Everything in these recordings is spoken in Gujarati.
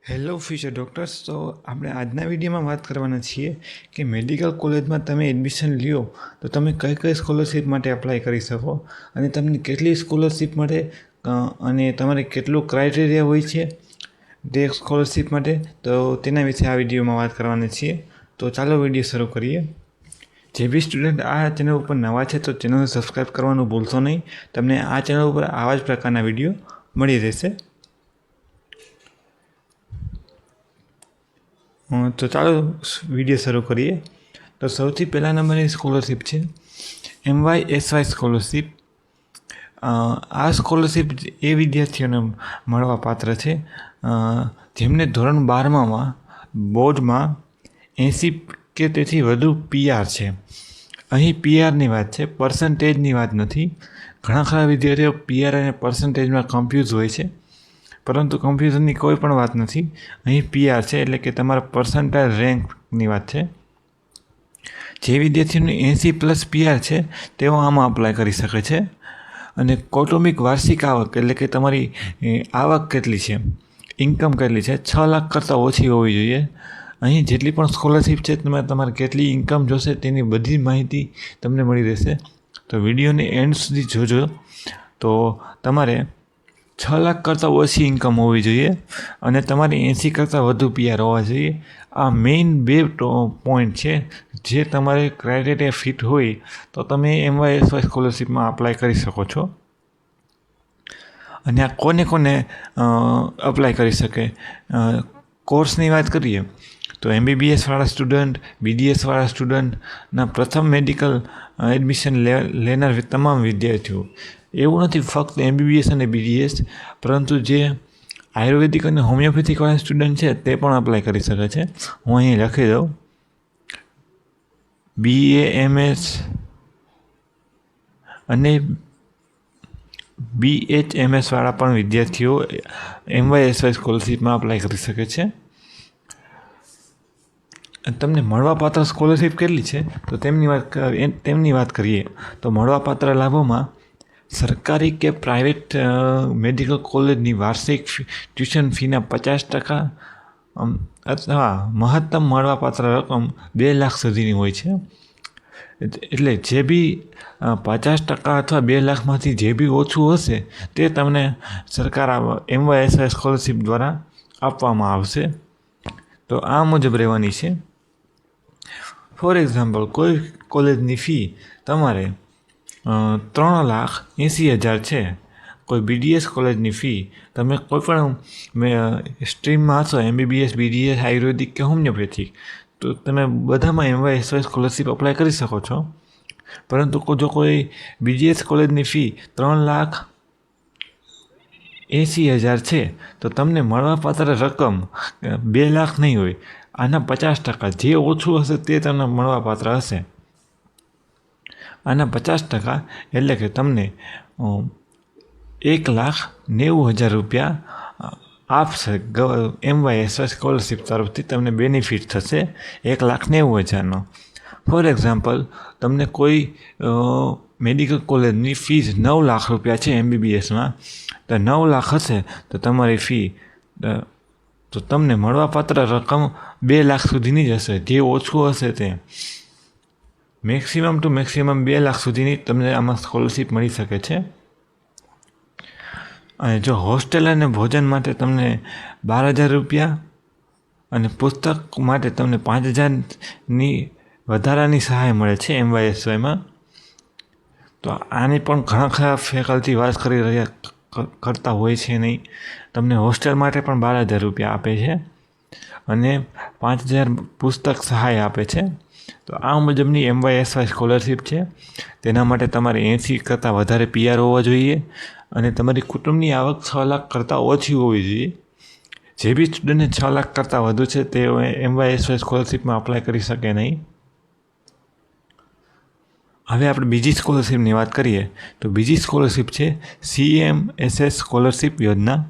Hello future doctors. તો આપણે આજના વિડીયોમાં વાત કરવાના છીએ કે મેડિકલ કોલેજમાં તમે એડમિશન લ્યો તો તમે કઈ કઈ સ્કોલરશિપ માટે એપ્લાય કરી શકો અને તમને કેટલી સ્કોલરશિપ મળે અને તમારે કેટલું ક્રાઇટેરિયા હોય છે તે સ્કોલરશિપ માટે. તો તેના વિશે આ વિડીયોમાં વાત કરવાના છીએ. તો ચાલો વિડીયો શરૂ કરીએ. જે બી સ્ટુડન્ટ આ ચેનલ ઉપર નવા છે તો ચેનલને સબસ્ક્રાઈબ કરવાનું ભૂલશો નહીં. તમને આ ચેનલ ઉપર આવા જ પ્રકારના વિડીયો મળી રહેશે. તો ચાલો વિડીયો શરૂ કરીએ. તો સૌથી પહેલા નંબરની સ્કોલરશિપ છે MYSY સ્કોલરશિપ. આ સ્કોલરશિપ એ વિદ્યાર્થીઓને મળવા પાત્ર છે જેમને ધોરણ 12માં બોર્ડમાં 80 કે તેથી વધુ PR છે. અહીં PRની વાત છે, પર્સન્ટેજની વાત નથી. ઘણા ખરા વિદ્યાર્થીઓ PR અને પર્સન્ટેજમાં કન્ફ્યુઝ હોય છે, પરંતુ કન્ફ્યુઝનની કોઈ પણ વાત નથી. અહીં PR છે એટલે કે તમારા પર્સન્ટાઇલ રેન્કની વાત છે. જે વિદ્યાર્થીઓને 80+ PR છે તેઓ આમાં અપ્લાય કરી શકે છે. અને કૌટુંબિક વાર્ષિક આવક એટલે કે તમારી આવક કેટલી છે, ઇન્કમ કેટલી છે, 6 લાખ કરતાં ઓછી હોવી જોઈએ. અહીં જેટલી પણ સ્કોલરશિપ છે તમારે કેટલી ઇન્કમ જોશે તેની બધી માહિતી તમને મળી રહેશે. તો વિડીયોને એન્ડ સુધી જોજો. તો તમારે 6 લાખ કરતાં ઓછી ઇન્કમ હોવી જોઈએ અને તમારે 80 કરતાં વધુ PR હોવા જોઈએ. આ મેઇન 2 પોઈન્ટ છે. જે તમારે ક્રાઇટેરિયા ફિટ હોય તો તમે MYSY સ્કોલરશિપમાં અપ્લાય કરી શકો છો. અને આ કોને અપ્લાય કરી શકે? કોર્સની વાત કરીએ તો MBBS વાળા સ્ટુડન્ટ, BDS વાળા સ્ટુડન્ટના પ્રથમ મેડિકલ એડમિશન લેનાર તમામ વિદ્યાર્થીઓ. એવું નથી ફક્ત MBBS અને BDS, પરંતુ જે આયુર્વેદિક અને હોમિયોપેથિક વાળા સ્ટુડન્ટ છે તે પણ અપ્લાય કરી શકે છે. હું અહીં લખી દઉં BAMS અને BHMS વાળા પણ વિદ્યાર્થીઓ MYSY સ્કોલરશિપમાં અપ્લાય કરી શકે છે. તમને મળવાપાત્ર સ્કોલરશિપ કેટલી છે તો તેમની વાત કરીએ તો મળવાપાત્ર લાભોમાં સરકારી કે પ્રાઇવેટ મેડિકલ કોલેજની વાર્ષિક ટ્યુશન ફીના 50% અથવા મહત્તમ મળવાપાત્ર રકમ 2 લાખ સુધીની હોય છે. એટલે જે બી 50% અથવા 2 લાખમાંથી જે બી ઓછું હશે તે તમને સરકાર MYSY સ્કોલરશિપ દ્વારા આપવામાં આવશે. તો આ મુજબ રહેવાની છે. ફોર એક્ઝામ્પલ, કોઈ કોલેજની ફી તમારે 3,80,000 છે. કોઈ BDS કોલેજની ફી તમે કોઈ પણ સ્ટ્રીમમાં હશો, MBBS, BDS, આયુર્વેદિક કે હોમિયોપેથિક, તો તમે બધામાં MYSY સ્કોલરશિપ અપ્લાય કરી શકો છો. પરંતુ જો કોઈ BDS કોલેજની ફી 3,80,000 છે તો તમને મળવાપાત્ર રકમ 2 લાખ નહીં હોય. આના 50% જે ઓછું હશે તે તમને મળવાપાત્ર હશે. આના 50% એટલે કે તમને 1,90,000 રૂપિયા આપશે. MYSY સ્કોલરશિપ તરફથી તમને બેનિફિટ થશે 1,90,000નો. ફોર એક્ઝામ્પલ, તમને કોઈ મેડિકલ કોલેજની ફીસ 9 લાખ રૂપિયા છે MBBSમાં, તો 9 લાખ હશે તો તમારી ફી તો તમને મળવાપાત્ર રકમ 2 લાખ સુધીની જ હશે. જે ઓછું હશે તે મેક્સિમમ 2 લાખ સુધીની તમને આમાં સ્કોલરશિપ મળી શકે છે. અને જો હોસ્ટેલ અને ભોજન માટે તમને 12,000 રૂપિયા અને પુસ્તક માટે તમને 5,000ની વધારાની સહાય મળે છે MYSYમાં. તો આની પણ ઘણા ખરા ફેકલ્ટી વાત કરતા હોય છે નહીં. તમને હોસ્ટેલ માટે પણ 12,000 રૂપિયા આપે છે અને 5,000 પુસ્તક સહાય આપે છે. તો આ મુજબની MYSY સ્કોલરશિપ છે. તેના માટે તમારે 80 કરતાં વધારે PR હોવા જોઈએ અને તમારી કુટુંબની આવક 6 લાખ કરતાં ઓછી હોવી જોઈએ. જે બી સ્ટુડન્ટને 6 લાખ કરતાં વધુ છે તેઓ MYSY સ્કોલરશિપમાં અપ્લાય કરી શકે નહીં. હવે આપણે બીજી સ્કોલરશિપની વાત કરીએ તો બીજી સ્કોલરશિપ છે CMSS સ્કોલરશિપ યોજના.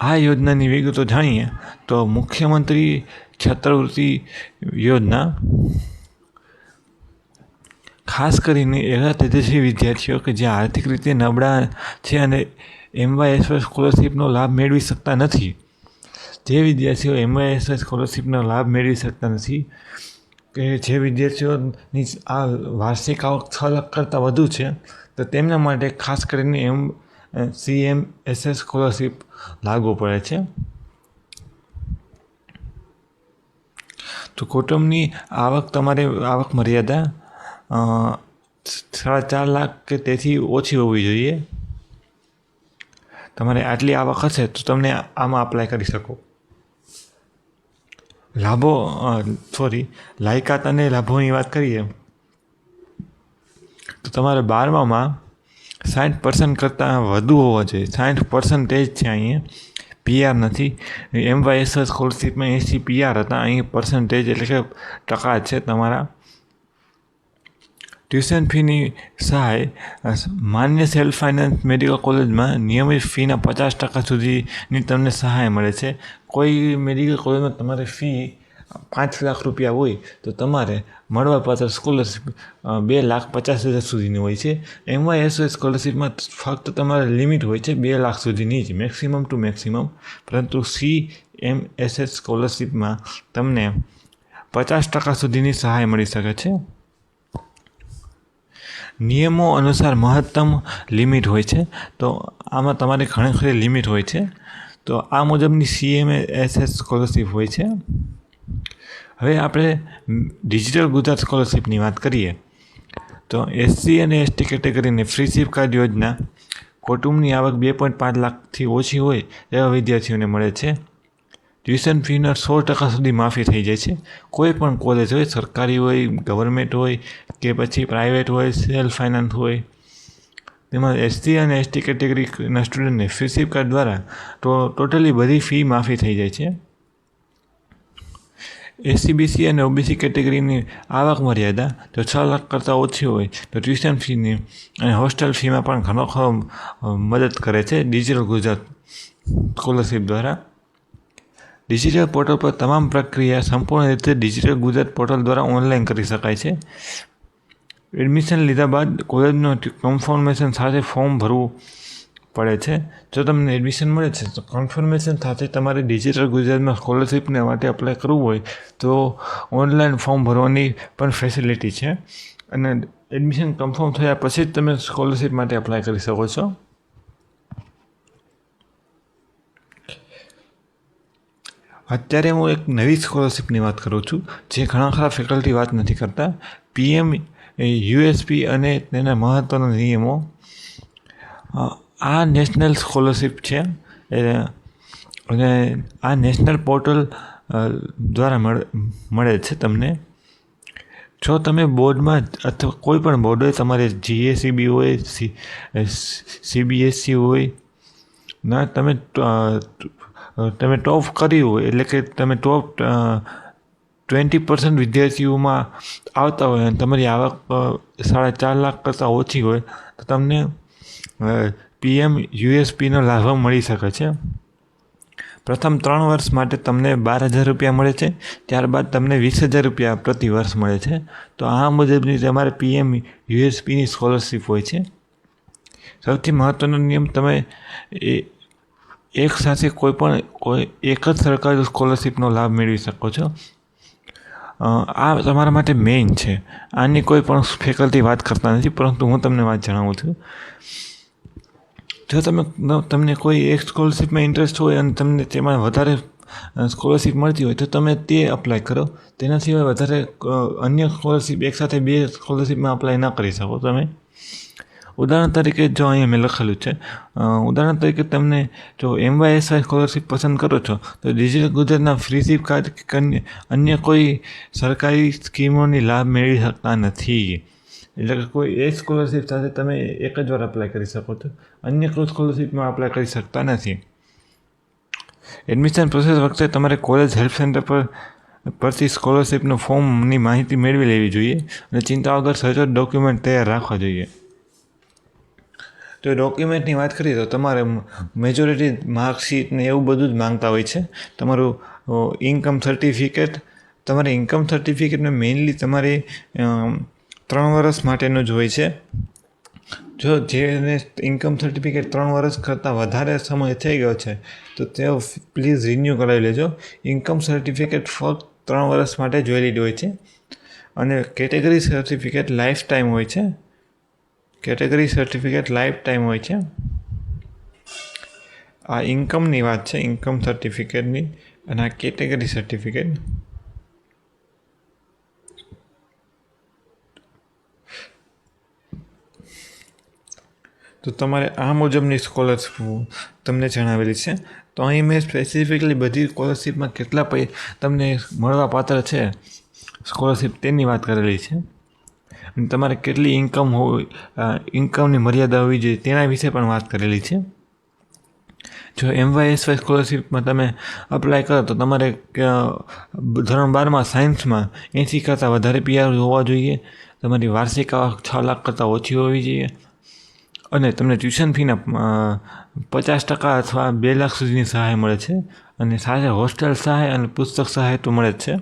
આ યોજનાની વિગતો જાણીએ તો મુખ્યમંત્રી છાત્રવૃત્તિ યોજના ખાસ કરીને એવા તેજસ્વી વિદ્યાર્થીઓ કે જે આર્થિક રીતે નબળા છે અને MYSY સ્કોલરશિપનો લાભ મેળવી શકતા નથી, જે વિદ્યાર્થીઓ MYSY સ્કોલરશીપનો લાભ મેળવી શકતા નથી, કે જે વિદ્યાર્થીઓની આ વાર્ષિક આવક 6 લાખ કરતાં વધુ છે, તો તેમના માટે ખાસ કરીને CMSS સ્કોલરશીપ લાગુ પડે છે. તો કુટુંબની આવક મર્યાદા 4.5 લાખ કે તેથી ઓછી હોવી જોઈએ. તમારે આટલી આવક હશે તો તમને આમાં અપ્લાય કરી શકો. લાયકાત અને લાભોની વાત કરીએ તો તમારે 12માં 60% કરતાં વધુ હોવા જોઈએ. 60% છે અહીંયા, PR નથી. MYSY સ્કોલરશીપમાં 80 PR હતા, અહીં પર્સન્ટેજ એટલે કે ટકા છે તમારા. ટ્યુશન ફીની સહાય માન્ય સેલ્ફ ફાઇનાન્સ મેડિકલ કોલેજમાં નિયમિત ફીના 50% સુધીની તમને સહાય મળે છે. કોઈ મેડિકલ કોલેજમાં તમારે ફી 5 લાખ રૂપિયા હોય તો તમારે મળવાપાત્ર સ્કોલરશીપ 2,50,000 સુધીની હોય છે. MYSY સ્કોલરશીપમાં ફક્ત તમારે લિમિટ હોય છે 2 લાખ સુધીની જ, મેક્સિમમ ટુ મેક્સિમમ. પરંતુ CMSS સ્કોલરશીપમાં તમને 50% સુધીની સહાય મળી શકે છે. નિયમો અનુસાર મહત્તમ લિમિટ હોય છે, તો આમાં તમારી ઘણી ખરી લિમિટ હોય છે. તો આ મુજબની CMSS સ્કોલરશીપ હોય છે. હવે આપણે ડિજિટલ ગુજરાત સ્કોલરશીપની વાત કરીએ તો SC અને ST કેટેગરીને ફ્રી સિપ કાર્ડ યોજના કુટુંબની આવક 2.5 લાખથી ઓછી હોય એવા વિદ્યાર્થીઓને મળે છે. ટ્યુશન ફીના 100% સુધી માફી થઈ જાય છે. કોઈ પણ કોલેજ હોય, સરકારી હોય, ગવર્મેન્ટ હોય કે પછી પ્રાઇવેટ હોય, સેલ્ફ ફાઇનાન્સ હોય, તેમાં SC અને ST કેટેગરીના સ્ટુડન્ટને ફ્રી સિપ કાર્ડ દ્વારા ટોટલી બધી ફી માફી થઈ જાય છે. SC BC અને OBC કેટેગરીની આવક મર્યાદા જો 6 લાખ કરતાં ઓછી હોય તો ટ્યુશન ફીની અને હોસ્ટેલ ફીમાં પણ ઘણો ખરો મદદ કરે છે ડિજિટલ ગુજરાત સ્કોલરશીપ દ્વારા. ડિજિટલ પોર્ટલ પર તમામ પ્રક્રિયા સંપૂર્ણ રીતે ડિજિટલ ગુજરાત પોર્ટલ દ્વારા ઓનલાઈન કરી શકાય છે. એડમિશન લીધા બાદ કોલેજનું કન્ફર્મેશન સાથે ફોર્મ ભરવું પડે છે. જો તમને એડમિશન મળે છે તો કન્ફર્મેશન સાથે તમારે ડિજિટલ ગુજરાતમાં સ્કોલરશીપને માટે અપ્લાય કરવું હોય તો ઓનલાઈન ફોર્મ ભરવાની પણ ફેસિલિટી છે, અને એડમિશન કન્ફર્મ થયા પછી જ તમે સ્કોલરશીપ માટે અપ્લાય કરી શકો છો. અત્યારે હું એક નવી સ્કોલરશીપની વાત કરું છું, જે ઘણા ખરા ફેકલ્ટી વાત નથી કરતા. PMUSP અને તેના મહત્ત્વના નિયમો. આ નેશનલ સ્કોલરશીપ છે અને આ નેશનલ પોર્ટલ દ્વારા મળે છે તમને. જો તમે બોર્ડમાં અથવા કોઈ પણ બોર્ડ હોય, તમારે GACB હોય, CBSE હોય ના, તમે ટોપ કર્યું હોય એટલે કે તમે ટોપ 20% વિદ્યાર્થીઓમાં આવતા હોય અને તમારી આવક 4.5 લાખ કરતાં ઓછી હોય તો તમને PMUSPનો લાભ મળી શકે છે. પ્રથમ 3 વર્ષ માટે તમને 12,000 રૂપિયા મળે છે, ત્યારબાદ તમને 20,000 રૂપિયા પ્રતિ વર્ષ મળે છે. તો આ મુજબની તમારે PMUSPની સ્કોલરશીપ હોય છે. સૌથી મહત્ત્વનો નિયમ, તમે એક સાથે કોઈ એક જ સરકારી સ્કોલરશીપનો લાભ મેળવી શકો છો. આ તમારા માટે મેઇન છે. આની કોઈ પણ ફેકલ્ટી વાત કરતા નથી, પરંતુ હું તમને વાત જણાવું છું. જો તમને કોઈ એક સ્કોલરશીપમાં ઇન્ટરેસ્ટ હોય અને તમને તેમાં વધારે સ્કોલરશીપ મળતી હોય તો તમે તે અપ્લાય કરો. તેના સિવાય વધારે અન્ય સ્કોલરશીપ એકસાથે 2 સ્કોલરશીપમાં અપ્લાય ન કરી શકો તમે. ઉદાહરણ તરીકે જો અહીંયા મેં લખેલું છે, ઉદાહરણ તરીકે તમને જો MYSY સ્કોલરશીપ પસંદ કરો છો તો ડિજિટલ ગુજરાતના ફ્રી સિપ કાર્ડ કે અન્ય કોઈ સરકારી સ્કીમોની લાભ મેળવી શકતા નથી. એટલે કે કોઈ એક સ્કોલરશીપ સાથે તમે એક જ વાર અપ્લાય કરી શકો છો, અન્ય કોઈ સ્કોલરશીપમાં અપ્લાય કરી શકતા નથી. એડમિશન પ્રોસેસ વખતે તમારે કોલેજ હેલ્પ સેન્ટર પરથી સ્કોલરશીપનું ફોર્મની માહિતી મેળવી લેવી જોઈએ અને ચિંતા વગર સચોટ ડોક્યુમેન્ટ તૈયાર રાખવા જોઈએ. તો ડોક્યુમેન્ટની વાત કરીએ તો તમારે મેજોરિટી માર્કશીટ ને એવું બધું જ માંગતા હોય છે. તમારું ઇન્કમ સર્ટિફિકેટ, તમારે ઇન્કમ સર્ટિફિકેટને મેઇનલી તમારે 3 વર્ષ માટેનું જ હોય છે. જો જેને ઇન્કમ સર્ટિફિકેટ 3 વર્ષ કરતાં વધારે સમય થઈ ગયો છે તો તેઓ પ્લીઝ રિન્યૂ કરાવી લેજો. ઇન્કમ સર્ટિફિકેટ ફક્ત 3 વર્ષ માટે જ વેલિડ હોય છે અને કેટેગરી સર્ટિફિકેટ લાઈફ ટાઈમ હોય છે. કેટેગરી સર્ટિફિકેટ લાઈફ ટાઈમ હોય છે. આ ઇન્કમની વાત છે, ઇન્કમ સર્ટિફિકેટની, અને આ કેટેગરી સર્ટિફિકેટ. તો તમારે આ મુજબની સ્કોલરશીપ તમને જણાવેલી છે. તો અહીં મેં સ્પેસિફિકલી બધી સ્કોલરશીપમાં કેટલા તમને મળવા પાત્ર છે સ્કોલરશીપ તેની વાત કરેલી છે. અને તમારે કેટલી ઇન્કમ ઇન્કમની મર્યાદા હોવી જોઈએ તેના વિશે પણ વાત કરેલી છે. જો MYSY સ્કોલરશીપમાં તમે અપ્લાય કરો તો તમારે ધોરણ 12માં સાયન્સમાં 80 કરતાં વધારે PR હોવા જોઈએ. તમારી વાર્ષિક આવક 6 લાખ કરતાં ઓછી હોવી જોઈએ અને તમને ટ્યુશન ફીના 50% અથવા 2 લાખ સુધીની સહાય મળે છે. અને સાથે હોસ્ટેલ સહાય અને પુસ્તક સહાય તો મળે જ છે.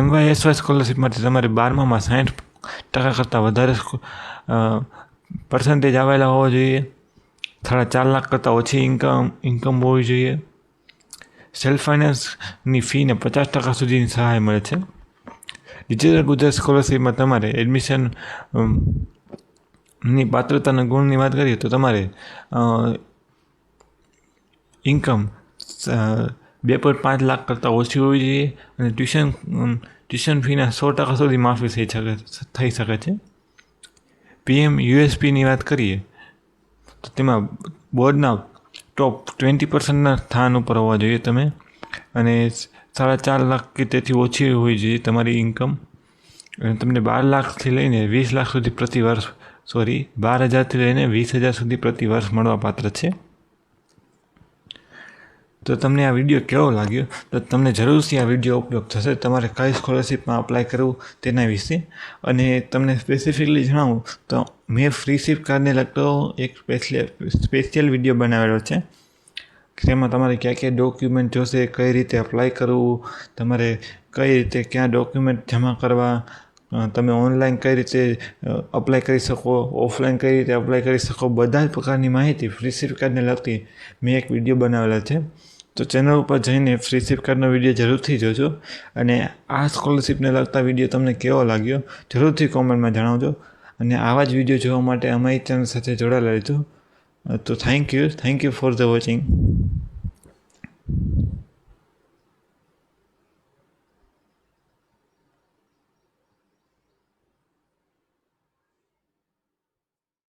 MYSY સ્કોલરશીપ માટે તમારે 12માં 60% કરતાં વધારે પર્સન્ટેજ આવેલા હોવા જોઈએ. 4.5 લાખ કરતાં ઓછી ઇન્કમ હોવી જોઈએ. સેલ્ફ ફાઇનાન્સની ફીને 50% સુધીની સહાય મળે છે. ડિજિટલ ગુજરાત સ્કોલરશીપમાં તમારે એડમિશન ની પાત્રતાના ગુણની વાત કરીએ તો તમારે ઇન્કમ 2.5 લાખ કરતાં ઓછી હોવી જોઈએ અને ટ્યુશન ફીના 100% સુધી માફી થઈ શકે છે. PMUSPની વાત કરીએ તો તેમાં બોર્ડના ટોપ 20%ના સ્થાન ઉપર હોવા જોઈએ તમે, અને 4.5 લાખ કે તેથી ઓછી હોવી જોઈએ તમારી ઇન્કમ. અને તમને 12 લાખથી લઈને 20 લાખ સુધી પ્રતિ વર્ષ 12,000થી લઈને 20,000 સુધી પ્રતિ વર્ષ મળવા પાત્ર છે. તો તમને આ વિડીયો કેવો લાગ્યો? તો તમને જરૂરથી આ વિડીયો ઉપયોગ થશે તમારે કઈ સ્કોલરશીપમાં અપ્લાય કરવું તેના વિશે. અને તમને સ્પેસિફિકલી જણાવું તો મેં ફ્રી શિપ કાર્ડને લગતો એક સ્પેશિયલ વિડીયો બનાવેલો છે. તેમાં તમારે ક્યાં ડોક્યુમેન્ટ જોશે, કઈ રીતે અપ્લાય કરવું, તમારે કઈ રીતે ક્યાં ડોક્યુમેન્ટ જમા કરવા, તમે ઓનલાઈન કઈ રીતે અપ્લાય કરી શકો, ઓફલાઈન કઈ રીતે અપ્લાય કરી શકો, બધા જ પ્રકારની માહિતી ફ્રી શિપ કાર્ડને લગતી મેં એક વિડીયો બનાવેલા છે. તો ચેનલ ઉપર જઈને ફ્રી શિપ કાર્ડનો વિડીયો જરૂરથી જોજો. અને આ સ્કોલરશીપને લગતા વિડીયો તમને કેવો લાગ્યો જરૂરથી કોમેન્ટમાં જણાવજો. અને આવા જ વિડીયો જોવા માટે અમારી ચેનલ સાથે જોડાયેલા રહેજો. તો thank you for the watching.